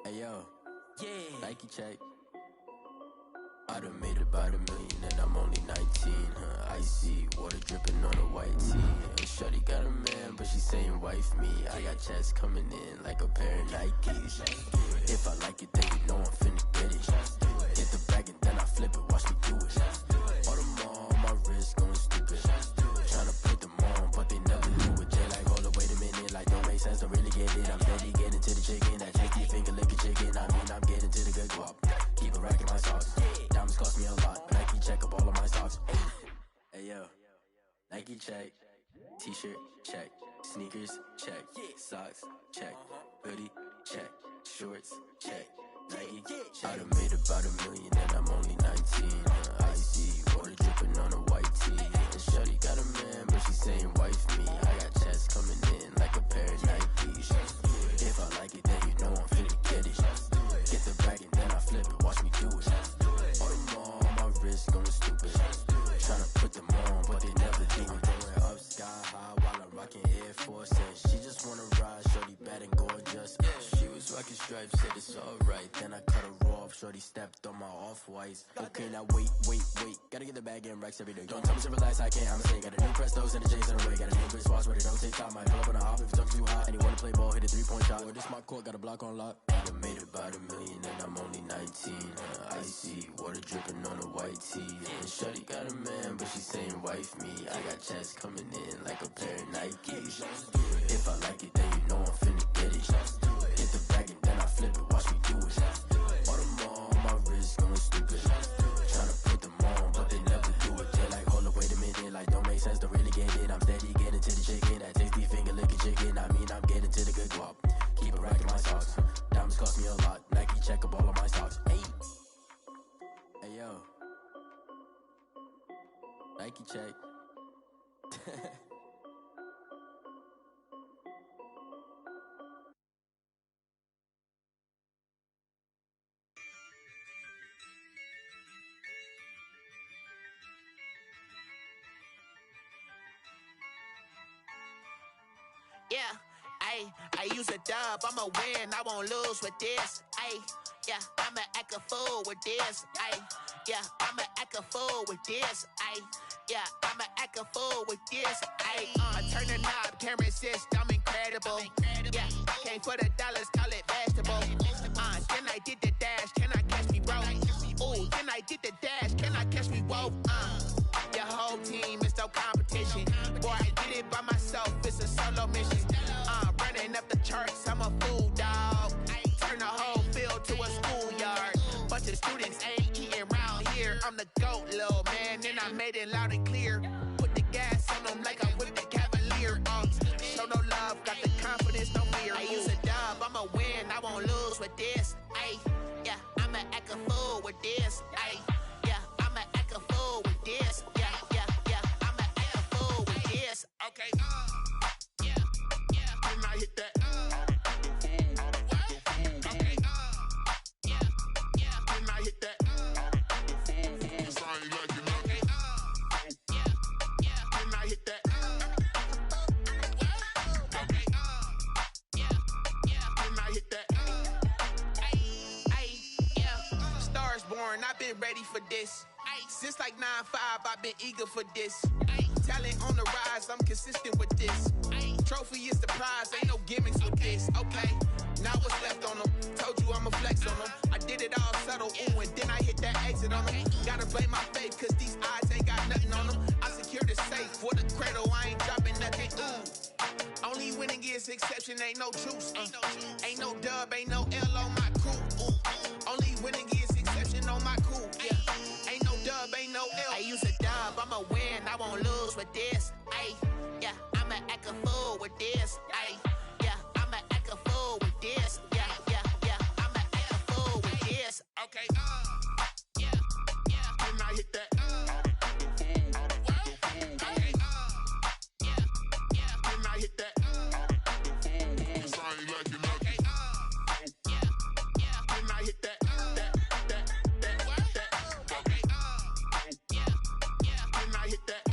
Hey yo, yeah. Nike check. I done made about $1 million and I'm only 19. Icy water dripping on a white tee. Shorty got a man, but she saying wife me. I got checks coming in like a pair of Nikes. If I like it, then you know I'm finna get it. Get the bag and then I flip it. Watch me do it. All them on my wrist going stupid. Tryna put them on, but they never do it. Jay like, hold up, wait a minute. Like, don't make sense, don't really get it. I'm steady getting to the chicken. That tasty finger licking chicken. I mean, I'm getting to the good guap. Keep a rack in my socks. Diamonds cost me a lot. Nike check up all of my stocks. Hey yo, Nike check. T-shirt check. Sneakers check. Socks check. Hoodie check. Shorts check. Nike check. I done made about $1 million and I'm only 19. Icy water dripping on a white tee. And shorty got a man, but she saying wife me. I got checks coming in like a pair of Nikes. If I like it, then you know I'm finna get it. Get the bag and then I flip it. Watch me do it. All them on my wrist going stupid. Tryna put them on, but they never do it. Going up sky high while I'm rocking Air Force. And she just wanna ride, shorty bad and gorgeous. She was rocking stripes, said it's alright. Then I cut her off, shorty stepped on my off-whites. Okay, now wait. Gotta get the bag in racks every day. Don't tell me to relax, I can't, I'm saying. Got a new Prestos and a J's in the way. Got a new bitch watch, but it don't take time. Might pull up on a hop if it's up too hot. And you wanna play ball, hit a 3-point shot. Or this my court, got a block on lock. I done made about $1 million and I'm only 19. Icy water dripping on a white tee. And shorty got a man, but she saying wife me. I got checks coming in like a pair of Nikes. If I like it, then you know I'm finna get it. Get the bag and then I flip it. Watch me do it. All them on my wrist going stupid. Tryna put them on, but they never do it. They're like, hold up, wait a minute. Like, don't make sense, don't really get it. I'm steady getting to the chicken. That tasty finger licking chicken. I mean, I'm getting to the good guap. Keep a rack in my socks. Diamonds cost me a lot. Nike check up all of my stocks. Hey yo, Nike check. Yeah, I use a dub, I'ma win, I won't lose with this. Yeah, I'ma act a fool with this. Yeah, I'ma act a fool with this. Yeah, I'ma act a fool with this. Turn the knob, can't resist, I'm incredible. Yeah, came for the dollars, call it vegetable. Then I did the dash, can I catch me, bro? Ooh, then I did the dash, can I catch me, whoa? Your whole team is no competition. Boy, I did it by myself, it's a solo mission. Running up the charts, I'm a fool, dog. Turn the whole field to a schoolyard. Bunch of students ain't eating round here. I'm the GOAT, little man, and I made it loud and clear. Put the gas on them like I'm with the Cavalier. Show no love, got the confidence, no fear. I use a dub, I'ma win, I won't lose with this. Yeah, I'ma act a fool with this. Yeah, I'ma act a fool with this. Yeah, I'ma act a fool with this. Okay, can I hit that? Okay, can I hit that? Cause I ain't like it. Okay, can I hit that? Okay, can I hit that? Yeah, Stars born, I've been ready for this. Since like 9-5, I've been eager for this. Talent on the rise, I'm consistent with this. Trophy is the prize, ain't no gimmicks with this. Okay, now what's left on them? Told you I'ma flex on them. I did it all subtle, ooh, and then I hit that exit on them. Gotta blame my faith, cause these odds ain't got nothing on them. I secure the safe for the cradle, I ain't dropping nothing, ooh. Only winning is exception, ain't no truce. Ain't no dub, ain't no L on my crew. Ooh. Only winning is exception on my crew. Yeah, ain't no dub, ain't no L. I use a dub, I'ma win, I won't lose with this. Yeah, I'ma act a fool with this. Yeah, I'ma act a fool with this. Yeah, I'ma act a fool with this. Okay, can I hit that? Okay, can I hit that? Cause I ain't like it. Okay, can I hit that? Okay, can I hit that?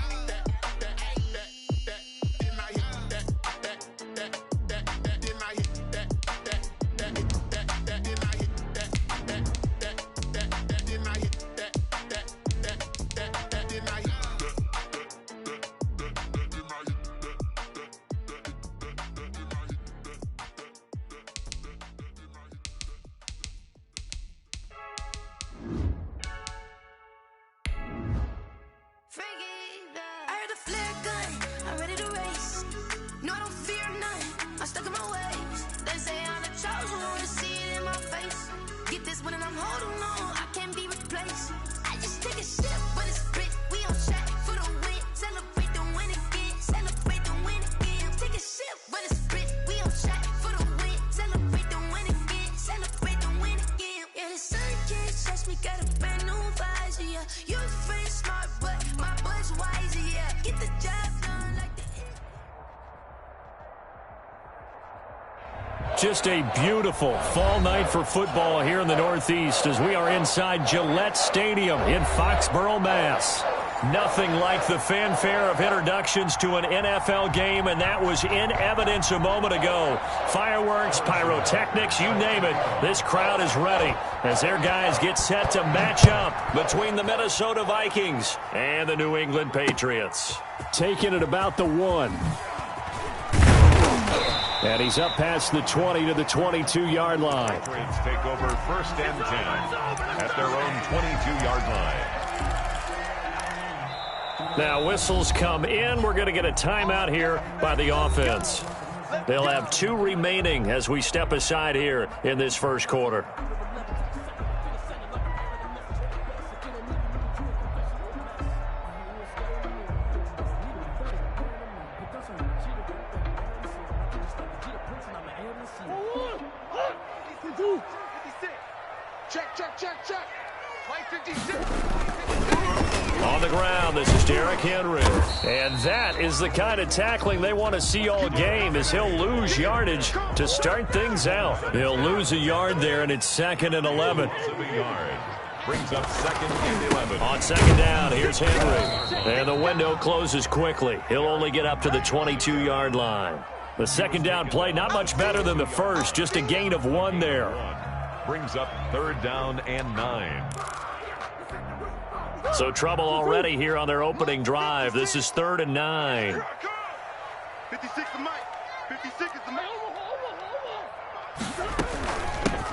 You pretty smart, but my butt's wiser, yeah. Get the job done like the... Just a beautiful fall night for football here in the Northeast as we are inside Gillette Stadium in Foxborough, Mass. Nothing like the fanfare of introductions to an NFL game, and that was in evidence a moment ago. Fireworks, pyrotechnics, you name it. This crowd is ready as their guys get set to match up between the Minnesota Vikings and the New England Patriots. Taking it about the 1. And he's up past the 20 to the 22-yard line. Patriots take over 1st and 10 at their own 22-yard line. Now whistles come in. We're going to get a timeout here by the offense. They'll have 2 remaining as we step aside here in this first quarter. Check. Play 56. On the ground, this is Derrick Henry. And that is the kind of tackling they want to see all game, as he'll lose yardage to start things out. He'll lose a yard there, and it's 2nd and 11. Brings up 2nd and 11. On 2nd down, here's Henry. And the window closes quickly. He'll only get up to the 22-yard line. The 2nd down play, not much better than the first, just a gain of 1 there. Brings up 3rd down and 9. So trouble already here on their opening drive. This is 3rd and 9. 56 is Mike. 56 is the Mike.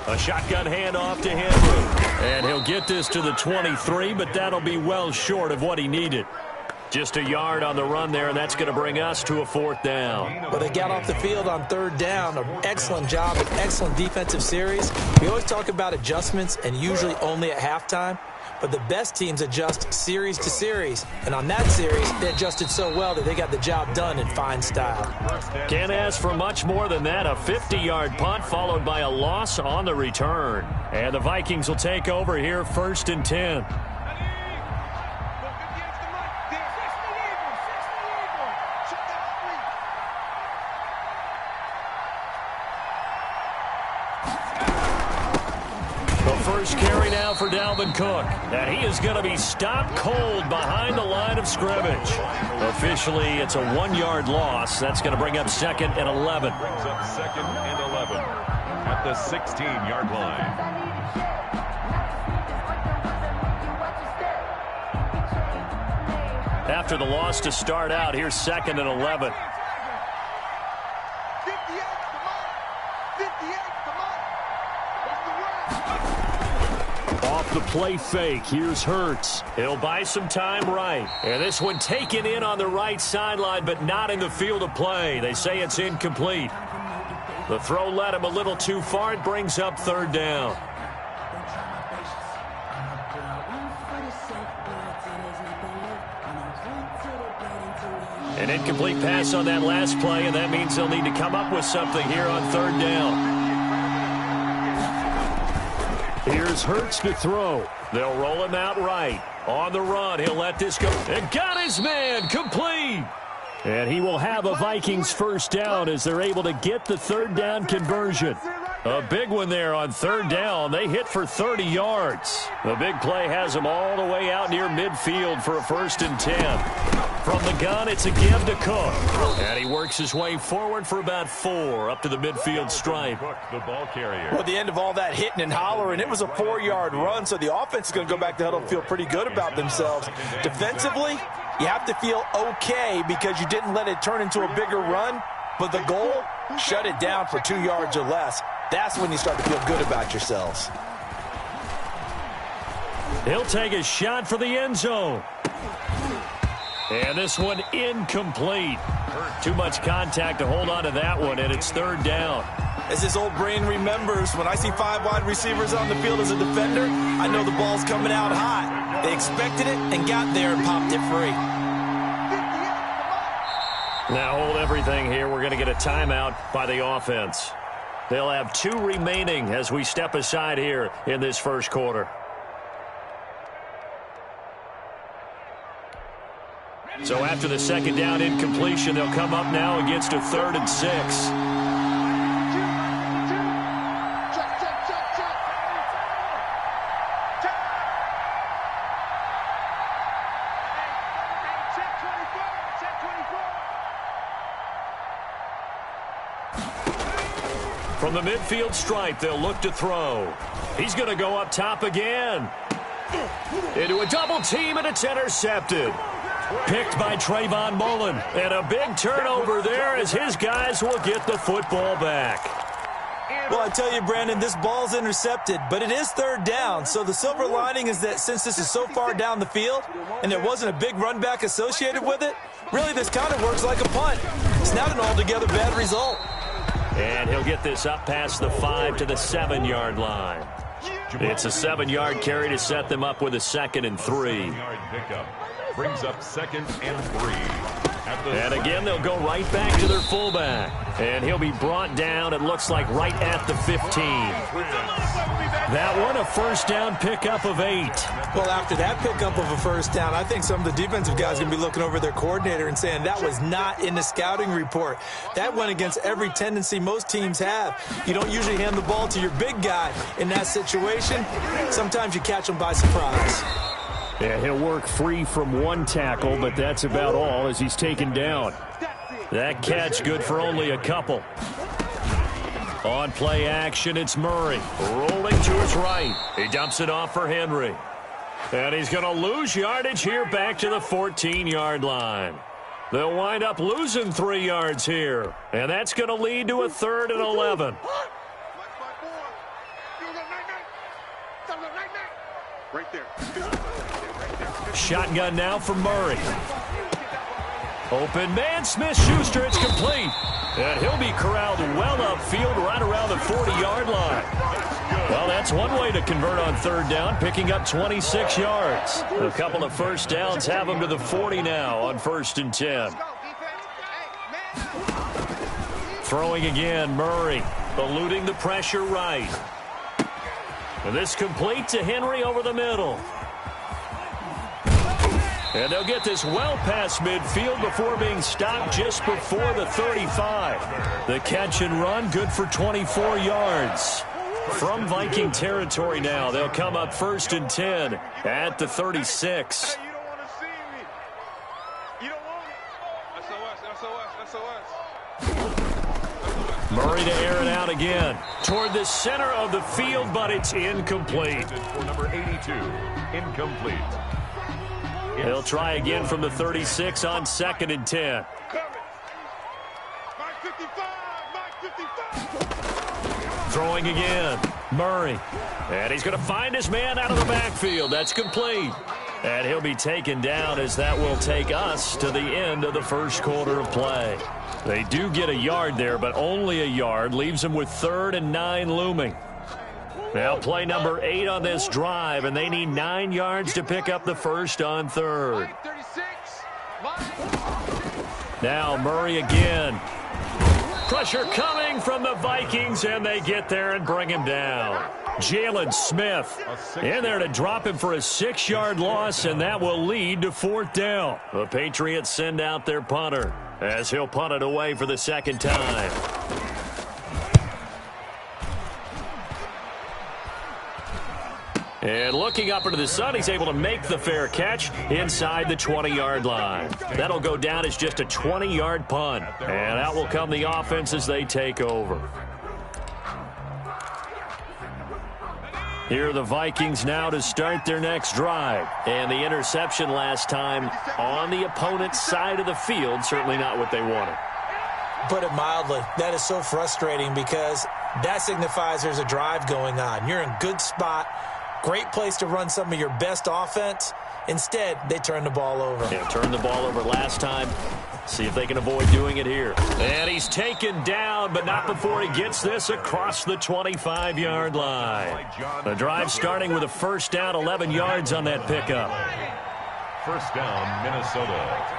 A shotgun handoff to Henry. And he'll get this to the 23, but that'll be well short of what he needed. Just a yard on the run there, and that's going to bring us to a 4th down. Well, they got off the field on 3rd down. An excellent job, an excellent defensive series. We always talk about adjustments, and usually only at halftime. But the best teams adjust series to series. And on that series, they adjusted so well that they got the job done in fine style. Can't ask for much more than that. A 50-yard punt followed by a loss on the return. And the Vikings will take over here 1st and 10. First carry now for Dalvin Cook. And he is going to be stopped cold behind the line of scrimmage. Officially, it's a 1-yard loss. That's going to bring up 2nd and 11. Brings up 2nd and 11 at the 16-yard line. After the loss to start out, here's 2nd and 11. The play fake. Here's Hurts. He'll buy some time right. And this one taken in on the right sideline, but not in the field of play. They say it's incomplete. The throw led him a little too far. It brings up 3rd down. An incomplete pass on that last play, and that means they'll need to come up with something here on 3rd down. Here's Hurts to throw. They'll roll him out right. On the run, he'll let this go. And got his man complete. And he will have a Vikings 1st down as they're able to get the 3rd down conversion. A big one there on 3rd down. They hit for 30 yards. The big play has them all the way out near midfield for a 1st and 10. From the gun, it's a give to Cook. And he works his way forward for about 4 up to the midfield stripe. Cook, the ball carrier. Well, at the end of all that hitting and hollering, it was a 4-yard run, so the offense is going to go back to huddle and feel pretty good about themselves. Defensively, you have to feel okay because you didn't let it turn into a bigger run, but the goal, shut it down for 2 yards or less. That's when you start to feel good about yourselves. He'll take a shot for the end zone. And this one incomplete. Too much contact to hold on to that one, and it's 3rd down. As his old brain remembers, when I see 5 wide receivers on the field as a defender, I know the ball's coming out hot. They expected it and got there and popped it free. Now hold everything here. We're going to get a timeout by the offense. They'll have 2 remaining as we step aside here in this first quarter. So after the second down incompletion, they'll come up now against a 3rd and 6. From the midfield stripe, they'll look to throw. He's going to go up top again. Into a double team, and it's intercepted. Picked by Trayvon Mullen. And a big turnover there as his guys will get the football back. Well, I tell you, Brandon, this ball's intercepted, but it is 3rd down. So the silver lining is that since this is so far down the field and there wasn't a big run back associated with it, really this kind of works like a punt. It's not an altogether bad result. And he'll get this up past the 5 to the 7-yard line. It's a 7-yard carry to set them up with a 2nd and 3. Brings up 2nd and 3. And again, they'll go right back to their fullback. And he'll be brought down, it looks like, right at the 15. That one, a first down pickup of 8. Well, after that pickup of a first down, I think some of the defensive guys are going to be looking over their coordinator and saying that was not in the scouting report. That went against every tendency most teams have. You don't usually hand the ball to your big guy in that situation. Sometimes you catch them by surprise. Yeah, he'll work free from one tackle, but that's about all as he's taken down. That catch good for only a couple. On play action, it's Murray. Rolling to his right. He dumps it off for Henry. And he's going to lose yardage here back to the 14-yard line. They'll wind up losing 3 yards here. And that's going to lead to a 3rd and 11. Right there. Shotgun now for Murray. Open man, Smith-Schuster, it's complete. And he'll be corralled well upfield right around the 40-yard line. Well, that's one way to convert on 3rd down, picking up 26 yards. A couple of first downs have them to the 40 now on 1st and 10. Throwing again, Murray, eluding the pressure right. And this complete to Henry over the middle. And they'll get this well past midfield before being stopped just before the 35. The catch and run, good for 24 yards. From Viking territory now, they'll come up 1st and 10 at the 36. Hey, you don't want to see me. You don't want it. SOS. Murray to air it out again. Toward the center of the field, but it's incomplete. For number 82, incomplete. He'll try again from the 36 on 2nd and 10. Throwing again, Murray. And he's going to find his man out of the backfield. That's complete. And he'll be taken down as that will take us to the end of the 1st quarter of play. They do get a yard there, but only a yard. Leaves them with 3rd and 9 looming. Now play number 8 on this drive, and they need 9 yards to pick up the 1st on 3rd. Now Murray again. Pressure coming from the Vikings, and they get there and bring him down. Jalen Smith in there to drop him for a 6-yard loss, and that will lead to 4th down. The Patriots send out their punter as he'll punt it away for the 2nd time. And looking up into the sun, he's able to make the fair catch inside the 20-yard line. That'll go down as just a 20-yard punt. And out will come the offense as they take over. Here are the Vikings now to start their next drive. And the interception last time on the opponent's side of the field, certainly not what they wanted. Put it mildly, that is so frustrating because that signifies there's a drive going on. You're in a good spot. Great place to run some of your best offense. Instead, they turn the ball over. Yeah, turned the ball over last time. See if they can avoid doing it here. And he's taken down, but not before he gets this across the 25-yard line. The drive starting with a 1st down, 11 yards on that pickup. 1st down, Minnesota.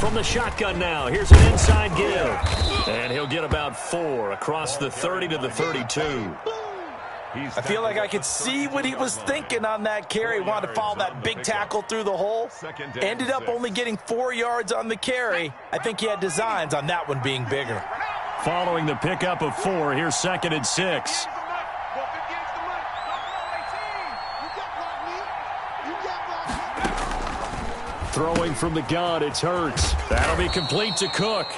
From the shotgun now, here's an inside give. And he'll get about 4 across the 30 to the 32. I feel like I could see what he was thinking on that carry. Wanted to follow that big tackle through the hole. Ended up only getting 4 yards on the carry. I think he had designs on that one being bigger. Following the pickup of 4, here's 2nd and 6. Throwing from the gun, it's Hurts. That'll be complete to Cook.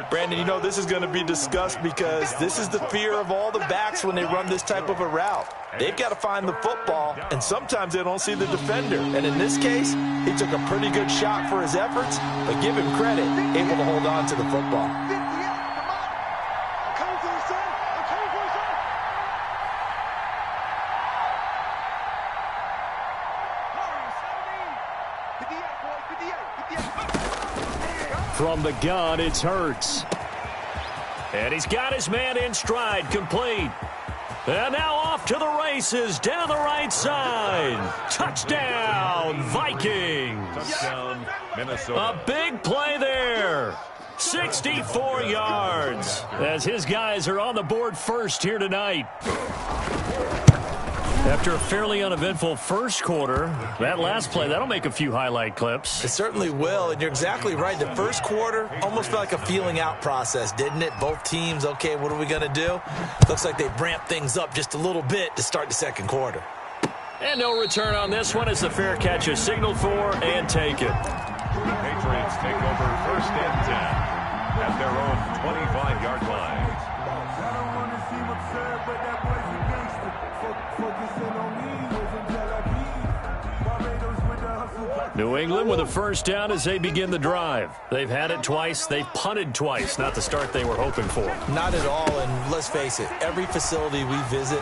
Brandon, you know this is going to be discussed because this is the fear of all the backs when they run this type of a route. They've got to find the football, and sometimes they don't see the defender. And in this case, he took a pretty good shot for his efforts, but give him credit, able to hold on to the football. From the gun, it's Hurts. And he's got his man in stride, complete. And now off to the races, down the right side. Touchdown, Vikings. Touchdown, Minnesota. A big play there. 64 yards as his guys are on the board first here tonight. After a fairly uneventful first quarter, that last play, that'll make a few highlight clips. It certainly will, and you're exactly right. The first quarter almost felt like a feeling out process, didn't it? Both teams, okay, what are we going to do? Looks like they've ramped things up just a little bit to start the second quarter. And no return on this one as the fair catch is signaled for and taken. The Patriots take over 1st and 10 at their own 25-yard line. New England with a first down as they begin the drive. They've had it twice. They've punted twice. Not the start they were hoping for. Not at all, and let's face it, every facility we visit,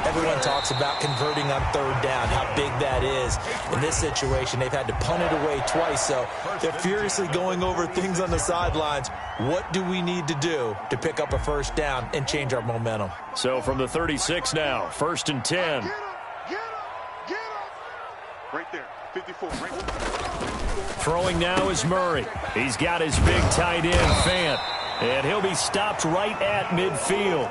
everyone talks about converting on 3rd down, how big that is. In this situation, they've had to punt it away twice, so they're furiously going over things on the sidelines. What do we need to do to pick up a first down and change our momentum? So from the 36 now, 1st and 10. Get up. Right there. 54, right there. Throwing now is Murray. He's got his big tight end, Fant. And he'll be stopped right at midfield.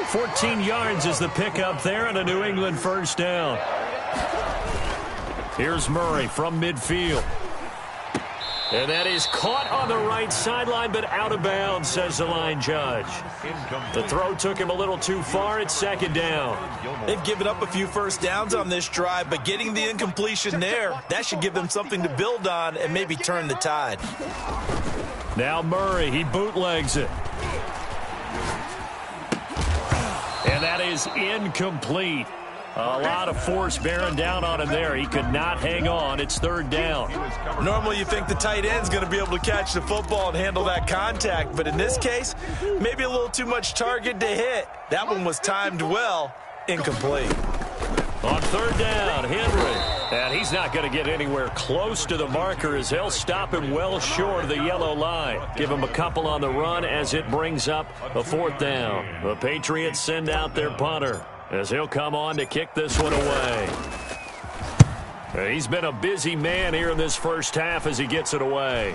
14 yards is the pickup there and a New England first down. Here's Murray from midfield. And that is caught on the right sideline, but out of bounds, says the line judge. The throw took him a little too far. It's 2nd down. They've given up a few first downs on this drive, but getting the incompletion there, that should give them something to build on and maybe turn the tide. Now Murray, he bootlegs it. And that is incomplete. A lot of force bearing down on him there. He could not hang on. It's 3rd down. Normally you think the tight end's going to be able to catch the football and handle that contact, but in this case, maybe a little too much target to hit. That one was timed well, incomplete. On 3rd down, Henry. And he's not going to get anywhere close to the marker as they'll stop him well short of the yellow line. Give him a couple on the run as it brings up a 4th down. The Patriots send out their punter as he'll come on to kick this one away. He's been a busy man here in this first half as he gets it away.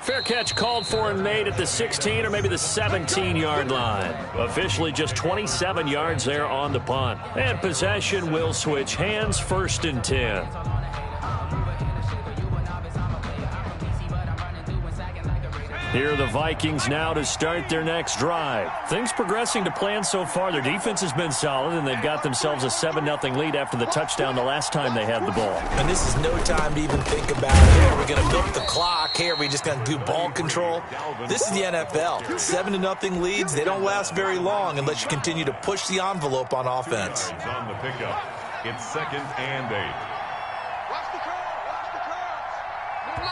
Fair catch called for and made at the 16 or maybe the 17-yard line. Officially just 27 yards there on the punt. And possession will switch hands, 1st and 10. Here are the Vikings now to start their next drive. Things progressing to plan so far. Their defense has been solid, and they've got themselves a 7-0 lead after the touchdown the last time they had the ball. And this is no time to even think about it. Here, we're going to milk the clock. Here, we're just going to do ball control. This is the NFL. 7-0 leads, they don't last very long unless you continue to push the envelope on offense. On the pickup, it's 2nd and 8.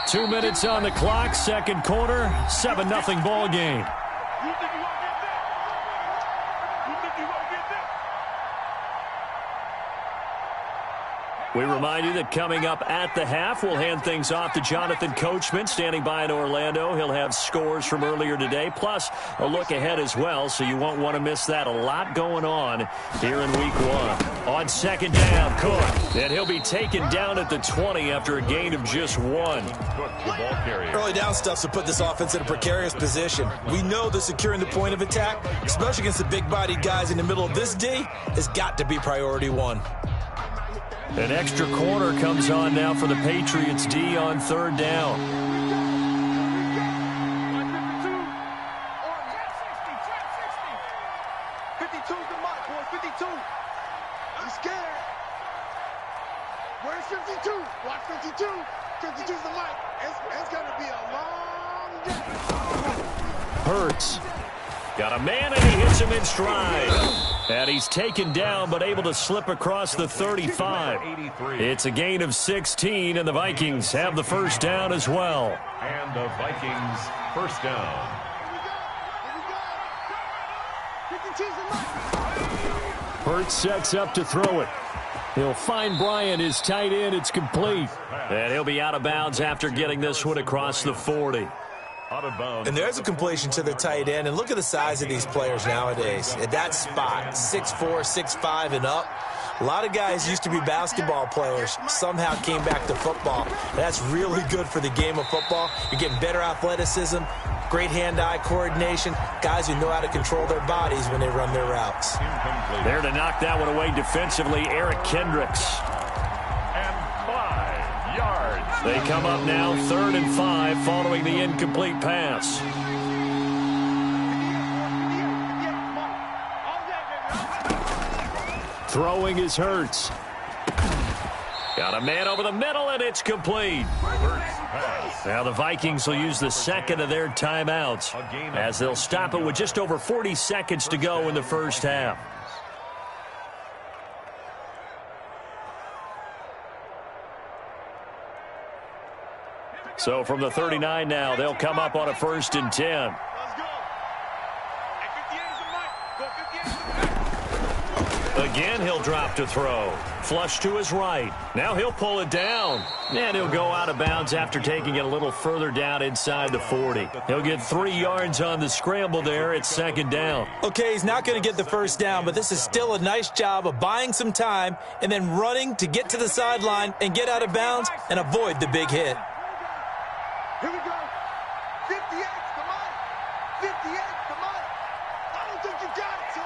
2 minutes on the clock, second quarter, 7-0 ball game. We remind you that coming up at the half, we'll hand things off to Jonathan Coachman, standing by in Orlando. He'll have scores from earlier today, plus a look ahead as well, so you won't want to miss that. A lot going on here in Week 1. On second down, Cook, and he'll be taken down at the 20 after a gain of just 1. Early down stuff to put this offense in a precarious position. We know that securing the point of attack, especially against the big-bodied guys in the middle of this D, has got to be priority 1. An extra corner comes on now for the Patriots D on third down. 52's the mark, boy. 52. I'm scared. Where's 52? Watch 52. 52's the mark. It's going to be a long day. Hurts. Got a man, and he hits him in stride. And he's taken down, but able to slip across the 35. It's a gain of 16, and the Vikings have the first down as well. And the Vikings first down. Hurts sets up to throw it. He'll find Bryant, his tight end. It's complete. And he'll be out of bounds after getting this one across the 40. And there's a completion to the tight end. And look at the size of these players nowadays. At that spot, 6'4", 6'5", and up. A lot of guys used to be basketball players, somehow came back to football. That's really good for the game of football. You're getting better athleticism, great hand-eye coordination, guys who know how to control their bodies when they run their routes. There to knock that one away defensively, Eric Kendricks. They come up now 3rd and 5 following the incomplete pass. Throwing is Hurts. Got a man over the middle, and it's complete. Now the Vikings will use the second of their timeouts as they'll stop it with just over 40 seconds to go in the first half. So from the 39 now, they'll come up on a 1st and 10. Again, he'll drop to throw. Flush to his right. Now he'll pull it down. And he'll go out of bounds after taking it a little further down inside the 40. He'll get 3 yards on the scramble there. It's 2nd down. Okay, he's not going to get the first down, but this is still a nice job of buying some time and then running to get to the sideline and get out of bounds and avoid the big hit. Here we go. 58, come on. 58, come on. I don't think you got it, son.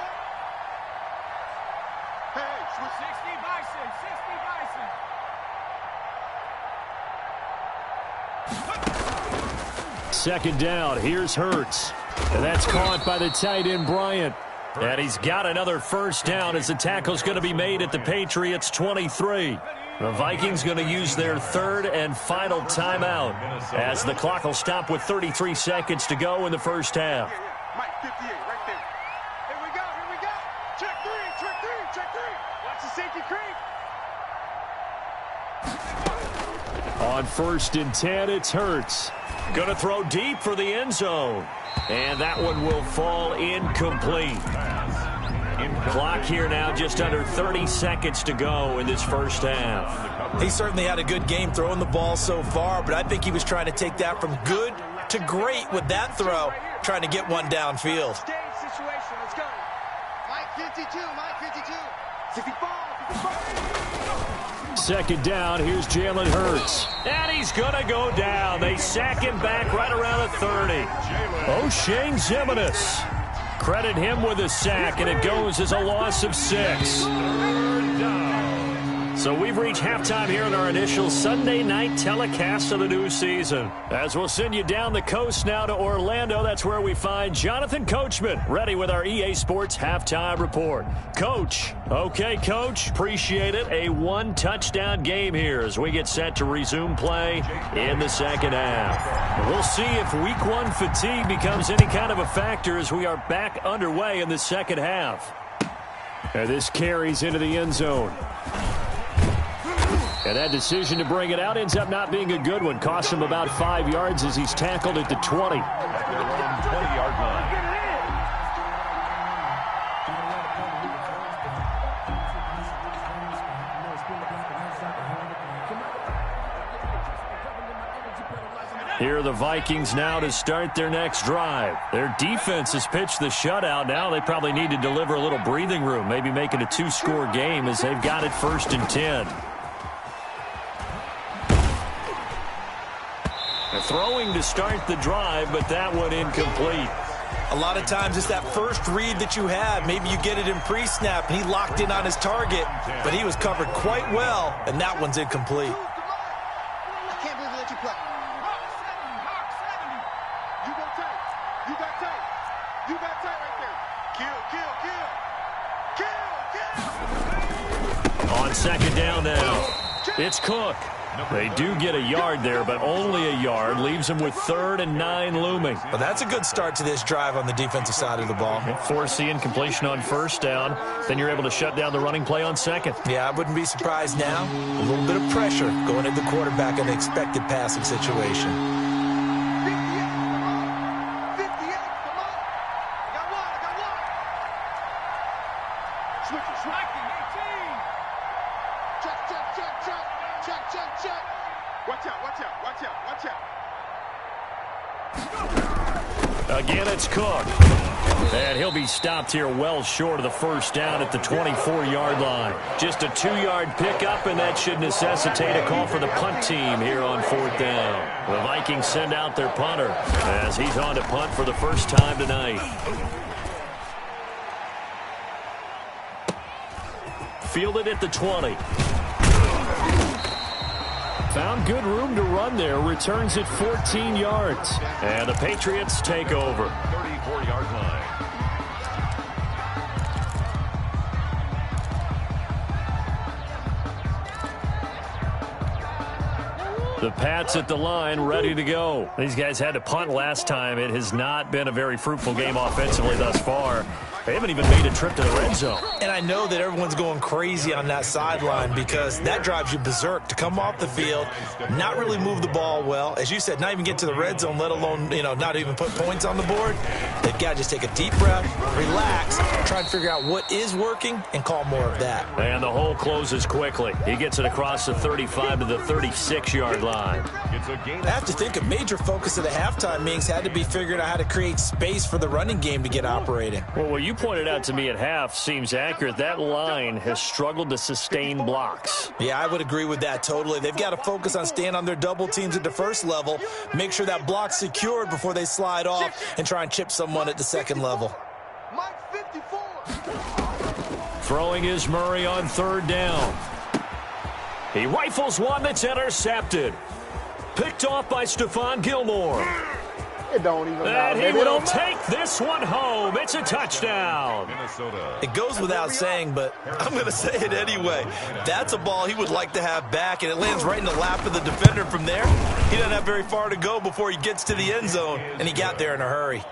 Hey, 60 Bison, 60 Bison. 2nd down. Here's Hurts. And that's caught by the tight end, Bryant. And he's got another first down as the tackle's going to be made at the Patriots' 23. The Vikings going to use their 3rd and final timeout as the clock will stop with 33 seconds to go in the first half. Mike, 58, right there. Here we go, here we go. Check 3, check 3, check 3. Watch the safety creep. On 1st and 10, it's Hurts. Going to throw deep for the end zone. And that one will fall incomplete. Clock here now, just under 30 seconds to go in this first half. He certainly had a good game throwing the ball so far, but I think he was trying to take that from good to great with that throw, trying to get one downfield. Stage situation, let's go. Mike 52, Mike 52. 54, 54. 2nd down, here's Jalen Hurts. And he's going to go down. They sack him back right around the 30. O'Shane Zimenez. Credit him with a sack, and it goes as a loss of 6. So we've reached halftime here in our initial Sunday night telecast of the new season. As we'll send you down the coast now to Orlando, that's where we find Jonathan Coachman, ready with our EA Sports halftime report. Coach. Okay, Coach. Appreciate it. A 1-touchdown game here as we get set to resume play in the second half. We'll see if Week 1 fatigue becomes any kind of a factor as we are back underway in the second half. And this carries into the end zone. And that decision to bring it out ends up not being a good one. Costs him about 5 yards as he's tackled at the 20. 20-yard line. Here are the Vikings now to start their next drive. Their defense has pitched the shutout. Now they probably need to deliver a little breathing room, maybe make it a 2-score game as they've got it 1st and 10. Throwing to start the drive, but that one incomplete. A lot of times it's that first read that you have. Maybe you get it in pre-snap, and he locked in on his target, but he was covered quite well, and that one's incomplete. I can't believe they let you play. You go tight. You got tight. You got tight right there. Kill, kill, kill. Kill, kill. On 2nd down now, it's Cook. They do get a yard there, but only a yard. Leaves them with 3rd and 9 looming. Well, that's a good start to this drive on the defensive side of the ball. Force the incompletion on 1st down. Then you're able to shut down the running play on 2nd. Yeah, I wouldn't be surprised now. A little bit of pressure going at the quarterback in the expected passing situation. 58, come on. I got one. Switch it, switch it. 18. Check. Watch out. Again, it's Cook. And he'll be stopped here well short of the 1st down at the 24-yard line. Just a 2-yard pickup, and that should necessitate a call for the punt team here on 4th down. The Vikings send out their punter as he's on to punt for the first time tonight. Fielded at the 20. Found good room to run there. Returns it 14 yards. And the Patriots take over. 34-yard line. The Pats at the line, ready to go. These guys had to punt last time. It has not been a very fruitful game offensively thus far. They haven't even made a trip to the red zone. And I know that everyone's going crazy on that sideline because that drives you berserk to come off the field, not really move the ball well. As you said, not even get to the red zone, let alone, not even put points on the board. They've got to just take a deep breath, relax, try and figure out what is working and call more of that. And the hole closes quickly. He gets it across the 35 to the 36-yard line. I have to think a major focus of the halftime meetings had to be figuring out how to create space for the running game to get operating. Well, what you pointed out to me at half seems accurate. That line has struggled to sustain blocks. Yeah, I would agree with that totally. They've got to focus on staying on their double teams at the first level, make sure that block's secured before they slide off and try and chip someone at the second level. Mike 54. Throwing is Murray on 3rd down. He rifles one that's intercepted. Picked off by Stephon Gilmore. It don't even matter. And he will take this one home. It's a touchdown. Minnesota. It goes without saying, but I'm going to say it anyway. That's a ball he would like to have back, and it lands right in the lap of the defender from there. He doesn't have very far to go before he gets to the end zone, and he got there in a hurry.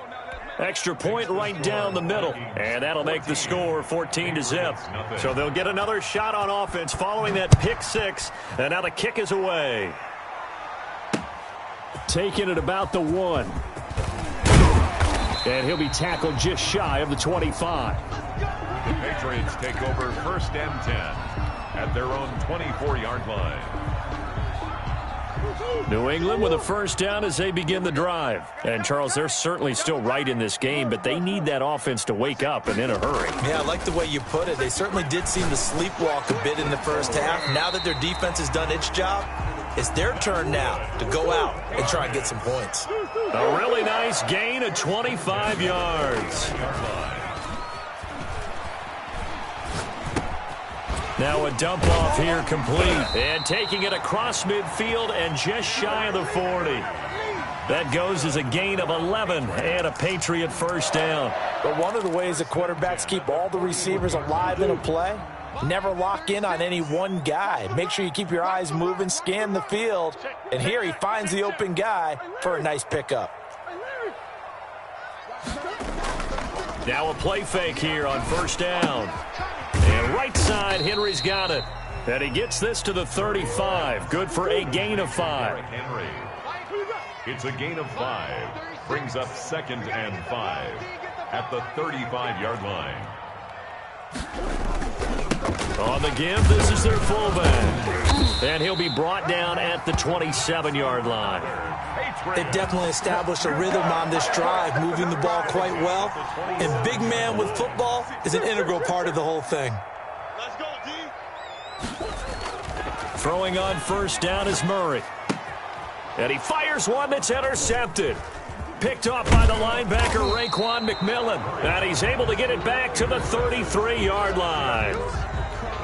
Extra point right down the middle. And that'll make the score 14-0. So they'll get another shot on offense following that pick 6. And now the kick is away. Taking it about the 1. And he'll be tackled just shy of the 25. The Patriots take over 1st and 10 at their own 24-yard line. New England with a 1st down as they begin the drive. And, Charles, they're certainly still right in this game, but they need that offense to wake up and in a hurry. Yeah, I like the way you put it. They certainly did seem to sleepwalk a bit in the first half. Now that their defense has done its job, it's their turn now to go out and try and get some points. A really nice gain of 25 yards. Now a dump off here complete. And taking it across midfield and just shy of the 40. That goes as a gain of 11 and a Patriot 1st down. But one of the ways that quarterbacks keep all the receivers alive in a play, never lock in on any one guy. Make sure you keep your eyes moving, scan the field. And here he finds the open guy for a nice pickup. Now a play fake here on 1st down. And right side, Henry's got it. And he gets this to the 35. Good for a gain of 5. Henry. It's a gain of 5. Brings up 2nd and 5 at the 35-yard line. On the give, this is their fullback. And he'll be brought down at the 27-yard line. They've definitely established a rhythm on this drive, moving the ball quite well. And big man with football is an integral part of the whole thing. Let's go, D. Throwing on first down is Murray. And he fires one that's intercepted. Picked off by the linebacker, Raekwon McMillan. And he's able to get it back to the 33-yard line.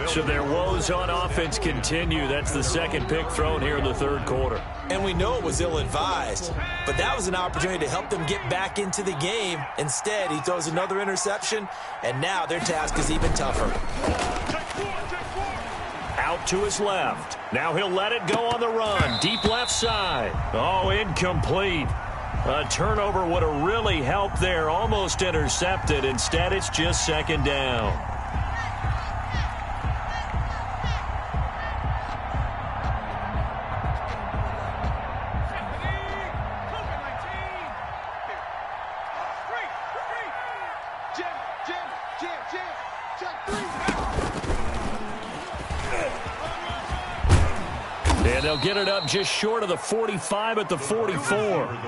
So their woes on offense continue. That's the second pick thrown here in the third quarter. And we know it was ill-advised, but that was an opportunity to help them get back into the game. Instead, he throws another interception, and now their task is even tougher. Out to his left. Now he'll let it go on the run. Deep left side. Oh, incomplete. A turnover would have really helped there. Almost intercepted. Instead, it's just second down. And they'll get it up just short of the 45 at the 44.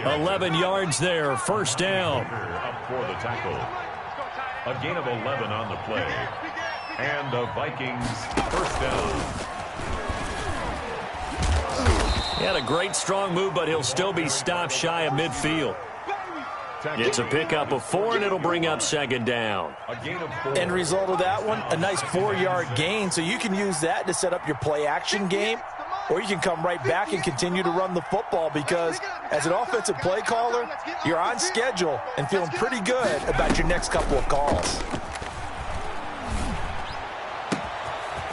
11 yards there, first down. Up for the tackle. A gain of 11 on the play. And the Vikings first down. He had a great strong move, but he'll still be stopped shy of midfield. It's a pickup of 4, and it'll bring up second down. End result of that one, a nice 4-yard gain, so you can use that to set up your play-action game, or you can come right back and continue to run the football because as an offensive play caller, you're on schedule and feeling pretty good about your next couple of calls.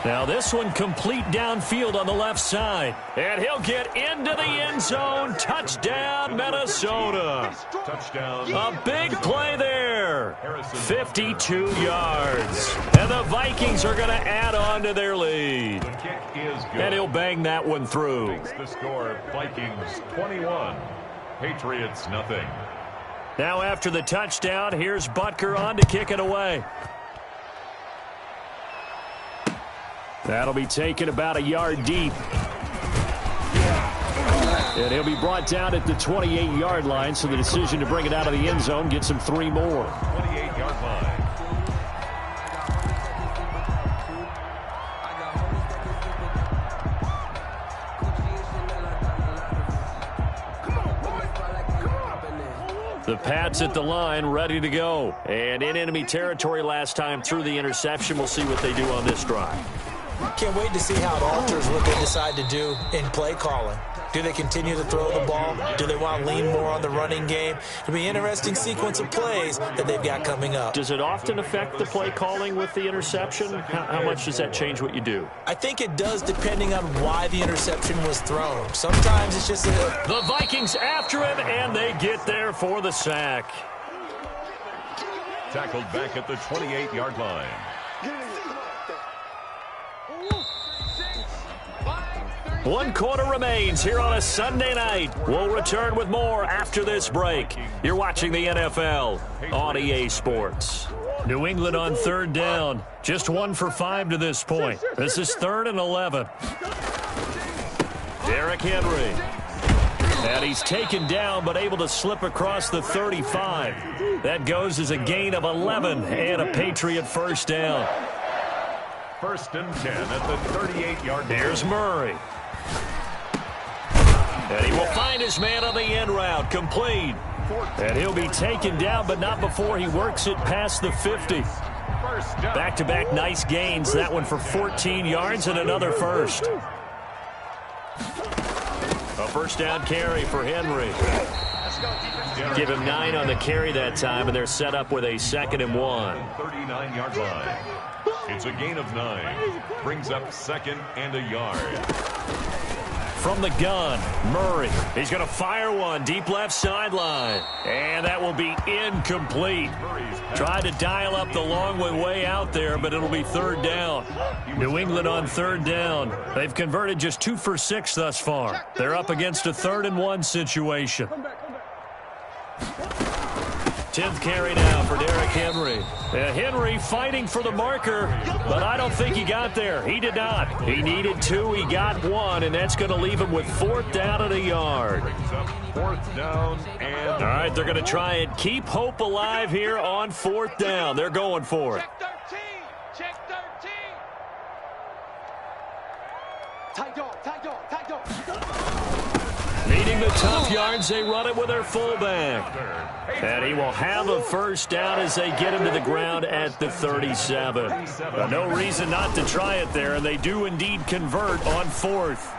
Now this one complete downfield on the left side. And he'll get into the end zone. Touchdown, Minnesota. Touchdown. A big play there. 52 yards. And the Vikings are going to add on to their lead. The kick is good. And he'll bang that one through. Makes the score Vikings 21, Patriots nothing. Now after the touchdown, here's Butker on to kick it away. That'll be taken about a yard deep. And he'll be brought down at the 28-yard line, so the decision to bring it out of the end zone gets him 3 more. 28-yard line. The Pats at the line, ready to go. And in enemy territory last time through the interception. We'll see what they do on this drive. Can't wait to see how it alters what they decide to do in play calling. Do they continue to throw the ball? Do they want to lean more on the running game? It'll be an interesting sequence of plays that they've got coming up. Does it often affect the play calling with the interception? How much does that change what you do? I think it does depending on why the interception was thrown. Sometimes it's just The Vikings after him, and they get there for the sack. Tackled back at the 28-yard line. 1 quarter remains here on a Sunday night. We'll return with more after this break. You're watching the NFL on EA Sports. New England on third down. Just 1 for 5 to this point. This is 3rd and 11. Derrick Henry. And he's taken down but able to slip across the 35. That goes as a gain of 11 and a Patriot first down. 1st and 10 at the 38-yard line. Here's Murray. And he will find his man on the end route, complete. And he'll be taken down, but not before he works it past the 50. Back-to-back nice gains. That one for 14 yards and another first. A first down carry for Henry. Give him 9 on the carry that time, and they're set up with a 2nd and 1. 39-yard line. It's a gain of 9. Brings up 2nd and a yard. From the gun, Murray. He's going to fire one deep left sideline. And that will be incomplete. Tried to dial up the long way out there, but it'll be 3rd down. New England on 3rd down. They've converted just 2 for 6 thus far. They're up against a 3rd and 1 situation. 10th carry now for Derrick Henry. Henry fighting for the marker, but I don't think he got there. He did not. He needed 2. He got 1, and that's going to leave him with 4th down and a yard. 4th down and... All right, they're going to try and keep hope alive here on 4th down. They're going for it. Check 13. Check 13. Tight dog. Needing the tough yards, they run it with their fullback. And he will have a first down as they get him to the ground at the 37. No reason not to try it there, and they do indeed convert on 4th.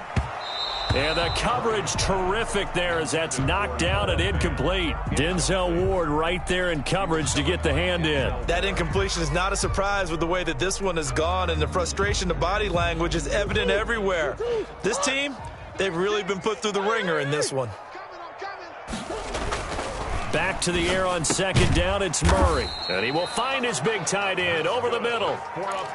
And the coverage terrific there as that's knocked down and incomplete. Denzel Ward right there in coverage to get the hand in. That incompletion is not a surprise with the way that this one has gone, and the frustration, the body language is evident everywhere. This team, they've really been put through the ringer in this one. Back to the air on 2nd down, it's Murray. And he will find his big tight end over the middle.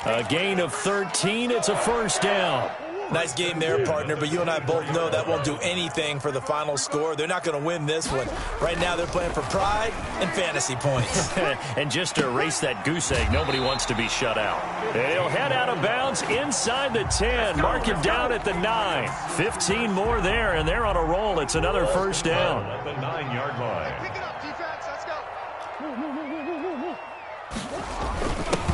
A gain of 13, it's a first down. Nice game there, partner, but you and I both know that won't do anything for the final score. They're not going to win this one. Right now, they're playing for pride and fantasy points. And just to erase that goose egg, nobody wants to be shut out. And he'll head out of bounds inside the 10. Mark him down at the 9. 15 more there, and they're on a roll. It's another first down. At the 9-yard line. Pick it up, defense. Let's go.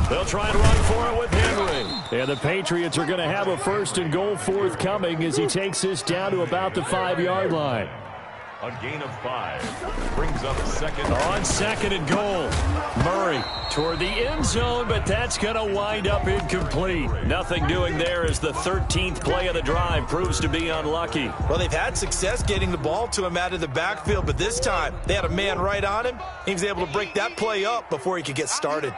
They'll try and run for it with Henry. And the Patriots are going to have a 1st and goal forthcoming as he takes this down to about the 5-yard line. A gain of 5 brings up 2nd. On 2nd and goal. Murray toward the end zone, but that's going to wind up incomplete. Nothing doing there as the 13th play of the drive proves to be unlucky. Well, they've had success getting the ball to him out of the backfield, but this time they had a man right on him. He was able to break that play up before he could get started.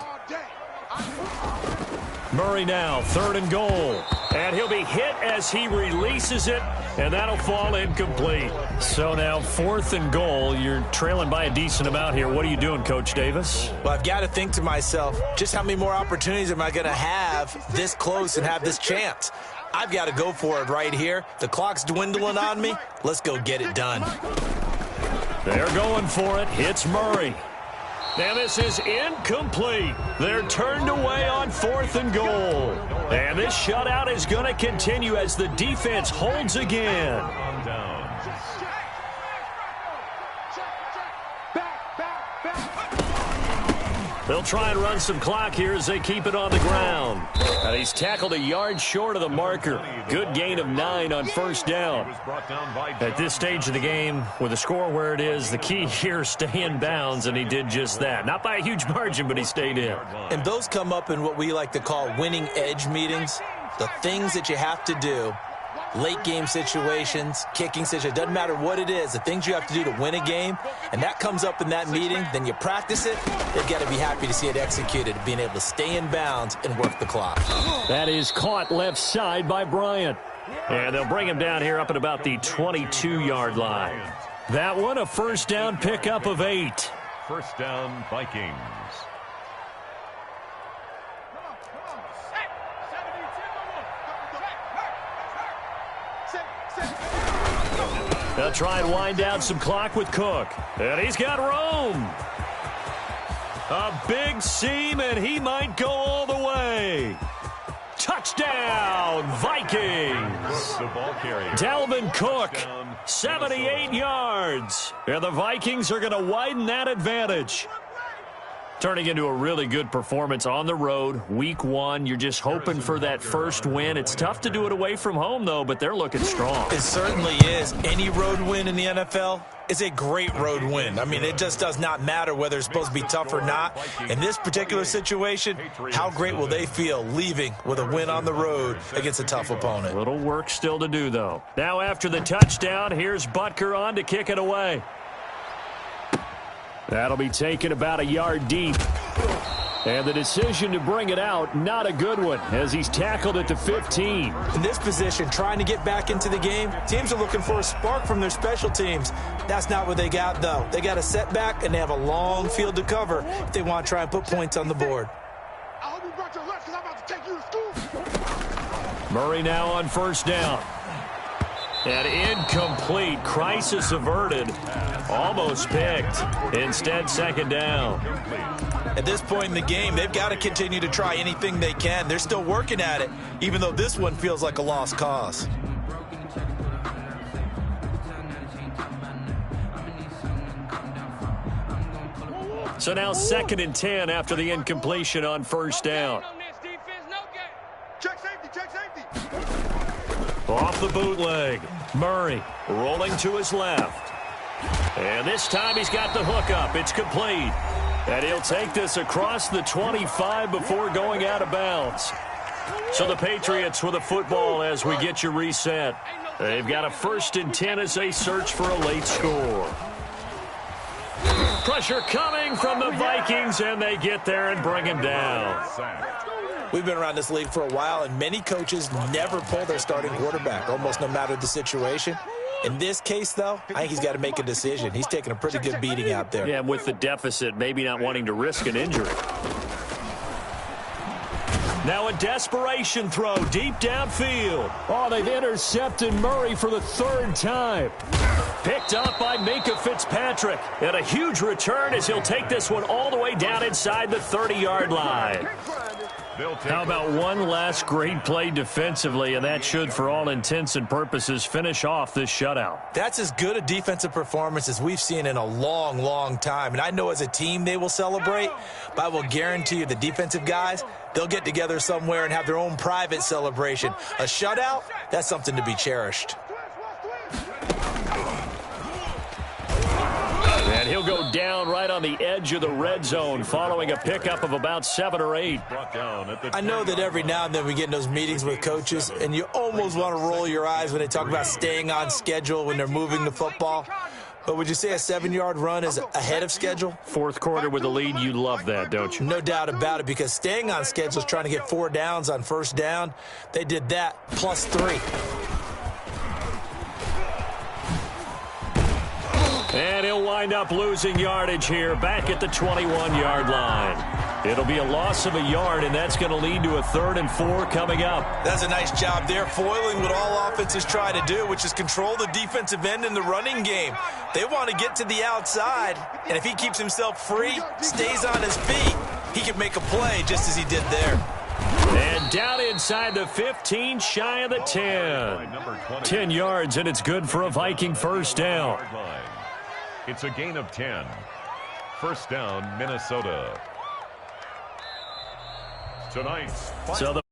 Murray now, 3rd and goal. And he'll be hit as he releases it, and that'll fall incomplete. So now 4th and goal. You're trailing by a decent amount here. What are you doing, Coach Davis? Well, I've got to think to myself, just how many more opportunities am I going to have this close and have this chance? I've got to go for it right here. The clock's dwindling on me. Let's go get it done. They're going for it. It's Murray. And this is incomplete. They're turned away on 4th and goal. And this shutout is going to continue as the defense holds again. They'll try and run some clock here as they keep it on the ground. And he's tackled a yard short of the marker. Good gain of 9 on 1st down. At this stage of the game, with the score where it is, the key here is stay in bounds, and he did just that. Not by a huge margin, but he stayed in. And those come up in what we like to call winning edge meetings. The things that you have to do. Late game situations, kicking situations, doesn't matter what it is, the things you have to do to win a game, and that comes up in that meeting, then you practice it, they've got to be happy to see it executed, being able to stay in bounds and work the clock. That is caught left side by Bryant. And they'll bring him down here up at about the 22-yard line. That one, a first down pickup of 8. First down, Vikings. They'll try and wind down some clock with Cook. And he's got Rome. A big seam, and he might go all the way. Touchdown, Vikings. The ball carrier. Dalvin Cook, 78 yards. And the Vikings are going to widen that advantage. Turning into a really good performance on the road. Week 1, you're just hoping for that first win. It's tough to do it away from home, though, but they're looking strong. It certainly is. Any road win in the NFL is a great road win. I mean, it just does not matter whether it's supposed to be tough or not. In this particular situation, how great will they feel leaving with a win on the road against a tough opponent? Little work still to do, though. Now after the touchdown, here's Butker on to kick it away. That'll be taken about a yard deep. And the decision to bring it out, not a good one, as he's tackled at the 15. In this position, trying to get back into the game, teams are looking for a spark from their special teams. That's not what they got, though. They got a setback, and they have a long field to cover if they want to try and put points on the board. I hope you brought your lunch because I'm about to take you to school. Murray now on first down. And incomplete. Crisis averted. Almost picked. Instead, second down. At this point in the game, they've got to continue to try anything they can. They're still working at it, even though this one feels like a lost cause. So now 2nd and 10 after the incompletion on first down. Check safety, check safety. Off the bootleg. Murray rolling to his left. And this time he's got the hook up. It's complete. And he'll take this across the 25 before going out of bounds. So the Patriots with a football as we get you reset. They've got a 1st and 10 as they search for a late score. Pressure coming from the Vikings, and they get there and bring him down. We've been around this league for a while, and many coaches never pull their starting quarterback, almost no matter the situation. In this case, though, I think he's got to make a decision. He's taking a pretty good beating out there. Yeah, and with the deficit, maybe not wanting to risk an injury. Now a desperation throw deep downfield. Oh, they've intercepted Murray for the 3rd time. Picked up by Minka Fitzpatrick. And a huge return as he'll take this one all the way down inside the 30-yard line. How about one last great play defensively, and that should, for all intents and purposes, finish off this shutout. That's as good a defensive performance as we've seen in a long, long time. And I know as a team they will celebrate, but I will guarantee you the defensive guys, they'll get together somewhere and have their own private celebration. A shutout, that's something to be cherished. And he'll go down right on the edge of the red zone following a pickup of about 7 or 8. I know that every now and then we get in those meetings with coaches, and you almost want to roll your eyes when they talk about staying on schedule when they're moving the football. But would you say a 7-yard run is ahead of schedule? 4th quarter with the lead, you love that, don't you? No doubt about it, because staying on schedule is trying to get 4 downs on first down. They did that plus 3. And he'll wind up losing yardage here back at the 21-yard line. It'll be a loss of a yard, and that's going to lead to a 3rd and 4 coming up. That's a nice job there, foiling what all offenses try to do, which is control the defensive end in the running game. They want to get to the outside, and if he keeps himself free, stays on his feet, he can make a play just as he did there. And down inside the 15, shy of the 10. 10 yards, and it's good for a Viking first down. It's a gain of 10. First down, Minnesota. Tonight's so the